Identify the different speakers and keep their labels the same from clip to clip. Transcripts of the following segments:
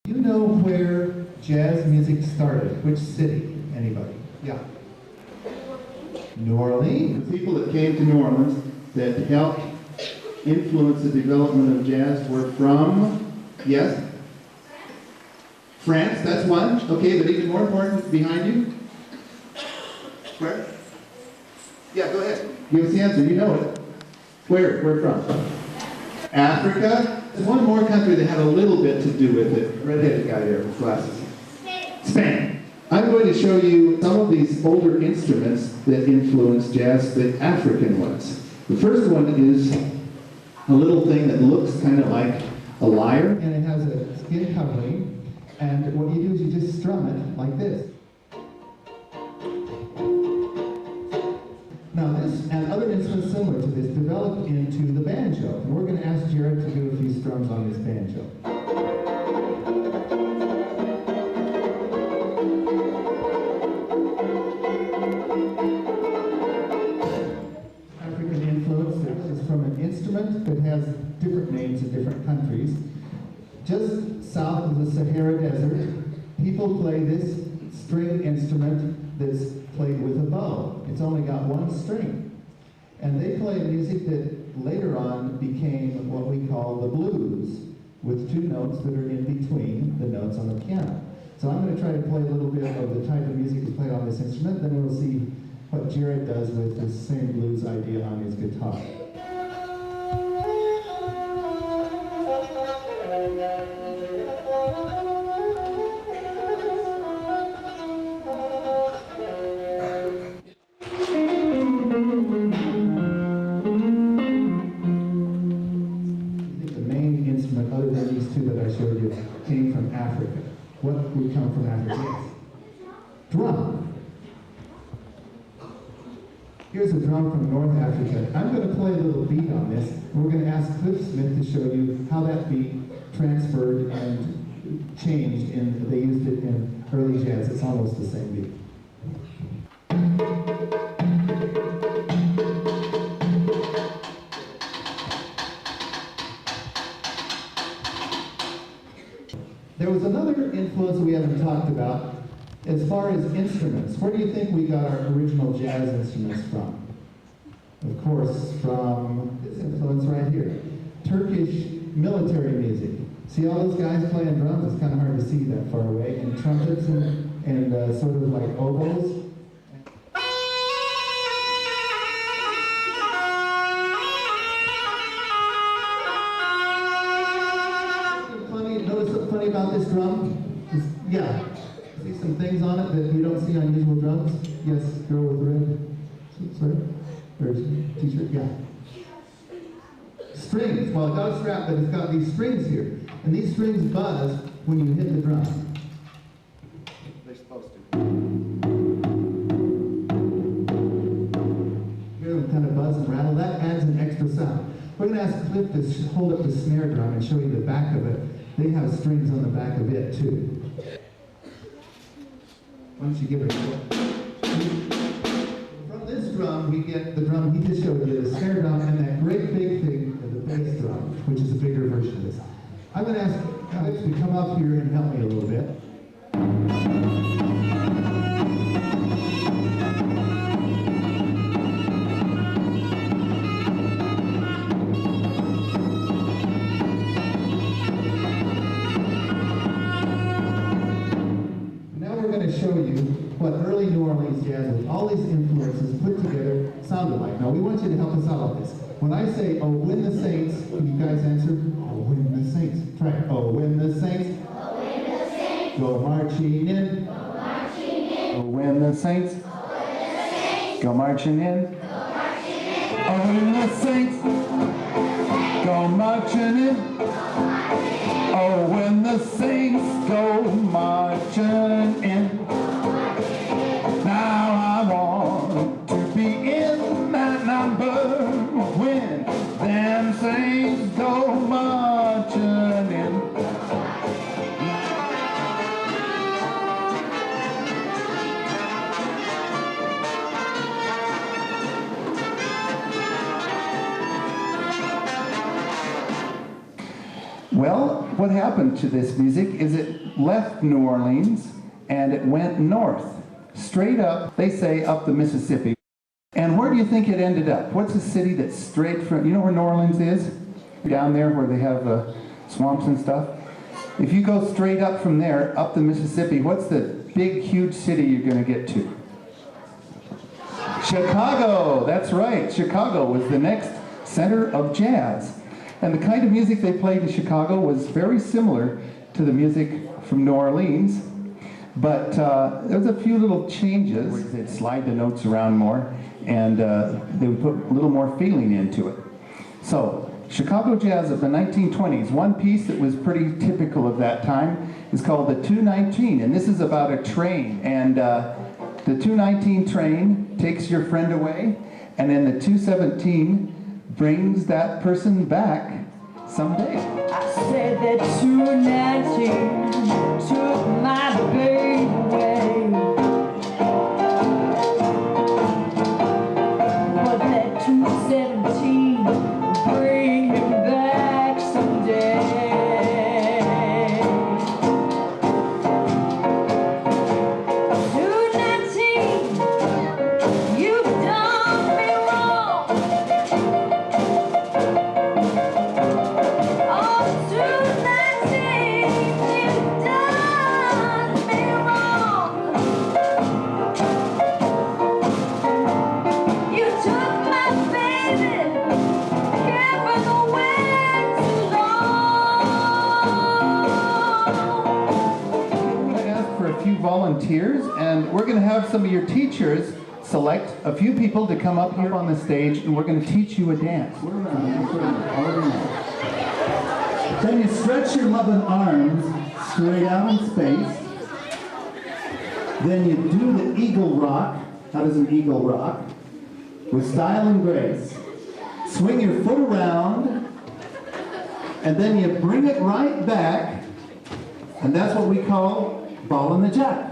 Speaker 1: You know where jazz music started? Which city? Anybody? Yeah. New Orleans.
Speaker 2: The people that came to New Orleans that helped influence the development of jazz were from, yes? France, that's one. Okay, but even more important, behind you? Where? Yeah, go ahead. Give us the answer, you know it. Where from? Africa. There's one more country that had a little bit to do with it. Red-headed guy there with glasses. Spain. I'm going to show you some of these older instruments that influenced jazz, the African ones. The first one is a little thing that looks kind of like a lyre.
Speaker 1: And it has a skin covering. And what you do is you just strum it like this. Now this and other instruments similar to this developed into the banjo. And we're going to ask Jared to do a few strums on this banjo. African influence is from an instrument that has different names in different countries. Just south of the Sahara Desert, people play this string instrument that's played with a bow. It's only got one string. And they play music that later on became what we call the blues, with two notes that are in between the notes on the piano. So I'm going to try to play a little bit of the type of music that's played on this instrument, then we'll see what Jared does with this same blues idea on his guitar. Came from Africa. What would come from Africa? Drum. Here's a drum from North Africa. I'm going to play a little beat on this, and we're going to ask Cliff Smith to show you how that beat transferred and changed, and they used it in early jazz. It's almost the same beat. There was another influence that we haven't talked about as far as instruments. Where do you think we got our original jazz instruments from? Of course, from this influence right here. Turkish military music. See all those guys playing drums? It's kind of hard to see that far away. And trumpets and sort of like oboes. Notice what's funny about this drum? Yeah. See some things on it that you don't see on usual drums? Yes, girl with red. Sorry? Or t-shirt? Yeah. Strings. Well, it got a strap, but it's got these strings here. And these strings buzz when you hit the drum. They're supposed to. Hear them kind of buzz and rattle. That adds an extra sound. We're going to ask Cliff to hold up the snare drum and show you the back of it. They have strings on the back of it, too. Why don't you give it a go? From this drum, we get the drum he just showed you, the snare drum, and that great big thing, the bass drum, which is a bigger version of this. I'm going to ask Alex to come up here and help me a little bit. Show you what early New Orleans jazz with all these influences put together sounded like. Now we want you to help us out on this. When I say, oh, when the saints, can you guys answer? Oh, when the saints. Try it. Oh, when the saints.
Speaker 3: Oh, when the saints.
Speaker 1: Go marching in.
Speaker 3: Go marching in.
Speaker 2: Oh, when the saints.
Speaker 3: Oh, when the saints.
Speaker 2: Go marching in.
Speaker 3: Go marching in.
Speaker 2: Oh, when the saints. Go marching in. Oh, when the saints go marching in. Now I want to be in that number when them saints go marching in. Well, what happened to this music is it left New Orleans and it went north, straight up, they say, up the Mississippi. And where do you think it ended up? What's a city that's straight from, you know where New Orleans is? Down there where they have swamps and stuff. If you go straight up from there, up the Mississippi, what's the big, huge city you're going to get to? Chicago, that's right. Chicago was the next center of jazz. And the kind of music they played in Chicago was very similar to the music from New Orleans. But there was a few little changes. They'd slide the notes around more, and they would put a little more feeling into it. So, Chicago jazz of the 1920s, one piece that was pretty typical of that time is called the 219, and this is about a train. And the 219 train takes your friend away, and then the 217 brings that person back someday.
Speaker 4: I said that 219 took my baby away, but that 217 bring him back someday. 219, you've done me wrong. Oh, 219, you've done me wrong. You took my baby, kept it away too long.
Speaker 2: We're going to ask for a few volunteers, and we're going to have some of your teachers select a few people to come up here on the stage, and we're going to teach you a dance.
Speaker 1: Then you stretch your loving arms straight out in space. Then you do the eagle rock. How does an eagle rock? With style and grace. Swing your foot around, and then you bring it right back, and that's what we call ball in the jack.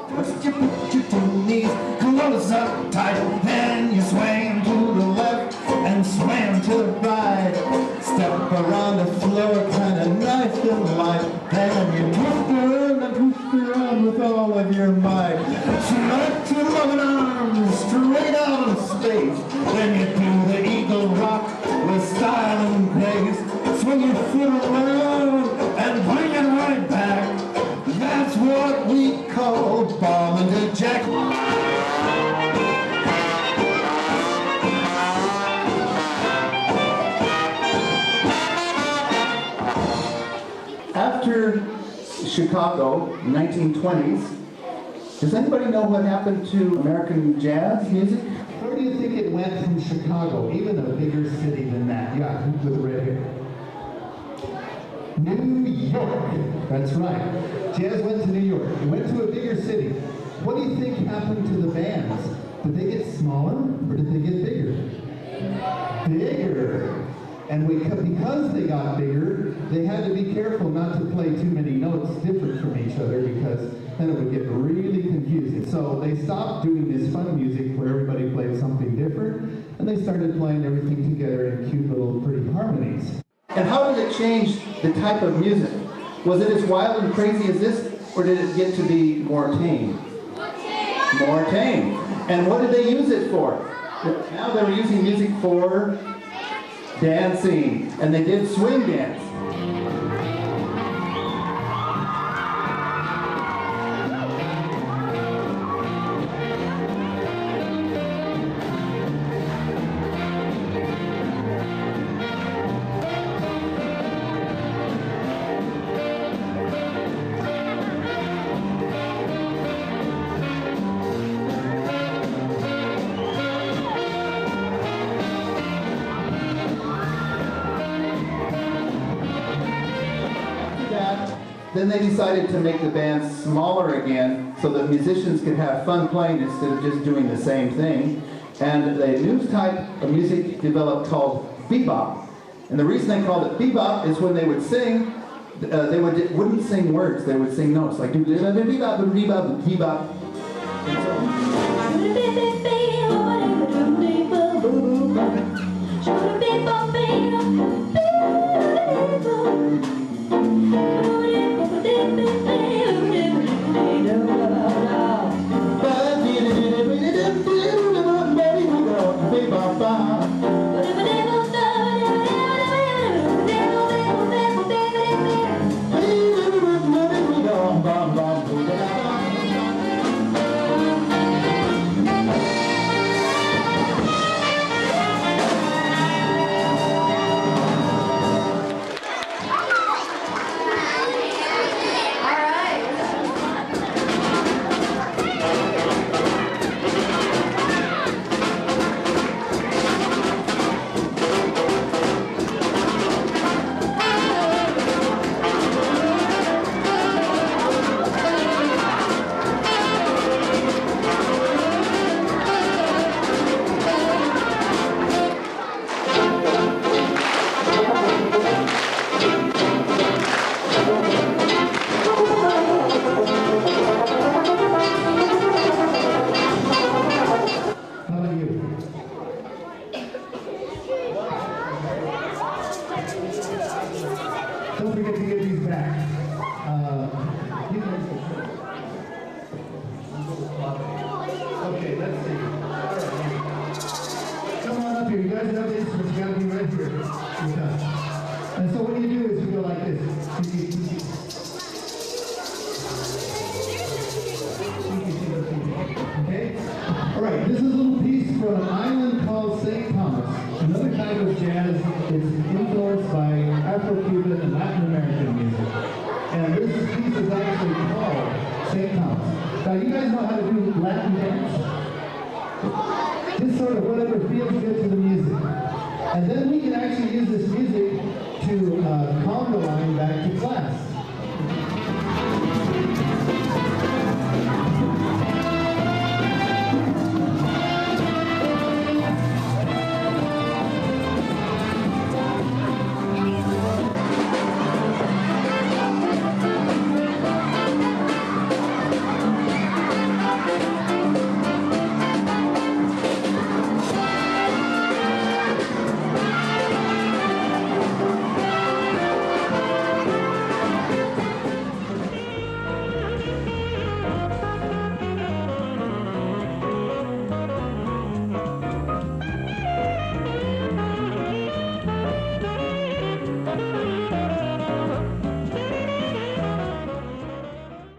Speaker 5: First you put your two knees close up tight, then you swing to the left and swing to the right. Step around the floor, kind of nice and light. Then you twist around and twist around with all of your might. Smack your loving arms straight out of space. Then you do the eagle rock with style and grace. Swing your foot around and bring it right back. That's what we call ball in the jack.
Speaker 2: After Chicago, 1920s, does anybody know what happened to American jazz music?
Speaker 1: Where do you think it went from Chicago, even a bigger city than that? Yeah, with the red hair. New York. That's right. Jazz went to New York. It went to a bigger city. What do you think happened to the bands? Did they get smaller or did they get bigger? Bigger. And because they got bigger, they had to be careful not to play too many notes different from each other, because then it would get really confusing. So they stopped doing this fun music where everybody played something different, and they started playing everything together in cute little pretty harmonies.
Speaker 2: And how did it change the type of music? Was it as wild and crazy as this, or did it get to be more tame? More tame. And what did they use it for? Now they were using music for dancing, and they did swing dance. Then they decided to make the band smaller again so that musicians could have fun playing instead of just doing the same thing. And a new type of music developed called bebop. And the reason they called it bebop is when they would sing, they wouldn't sing words, they would sing notes, like bebop, bebop, bebop, bebop. And so
Speaker 1: guys know the instruments, you gotta be right here with us. And so what you do is you go like this. Okay? Alright, this is a little piece from an island called St. Thomas. Another kind of jazz is influenced by Afro-Cuban and Latin American music. And this piece is actually called St. Thomas. Now you guys know how to do Latin dance? Just sort of whatever feels good to the music. And then we can actually use this music to calm the line back to class.